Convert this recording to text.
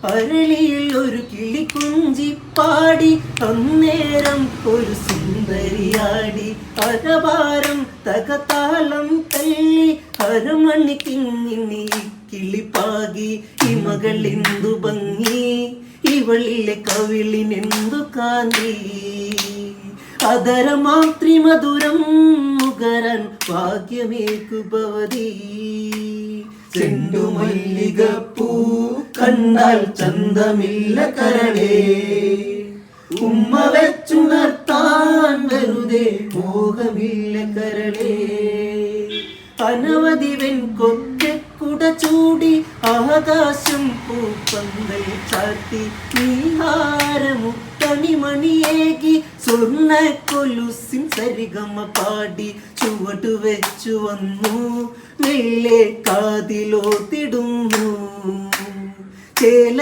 അരളിയിൽ ഒരു കിളിക്കുഞ്ചി പാടി അന്നേരം ഒരു സുന്ദരിയാടി അരഭാരം തകതാളം തല്ലി അരമണിക്കിങ്ങിനി കിളിപ്പാകി ഇമകളെന്തു ഭംഗി ഇവളിലെ കവിളിനെന്തു കാന്തി അതരമാത്രി മധുരം മുകരൻ ഭാഗ്യമേകുഭവതി ചെണ്ടുമല്ലികപ്പൂ കണ്ടാൽ ചന്തമില്ല കരളേ ഉമ്മ വെച്ചുണർത്താൻ വെറുതെ മോഹമില്ല കരളേ അനവധി വെൺകൊറ്റക്കുട ചൂടി ആകാശം പൂപ്പന്തൽ ചാട്ടി നീഹാരമുത്തണിമണിയേകി സ്വർണ്ണ കൊലുസിൻ സരിഗമ പാടി ചുവടു വെച്ചു വന്നു മെല്ലെ കാതിലോത്തിടുന്നു ചേല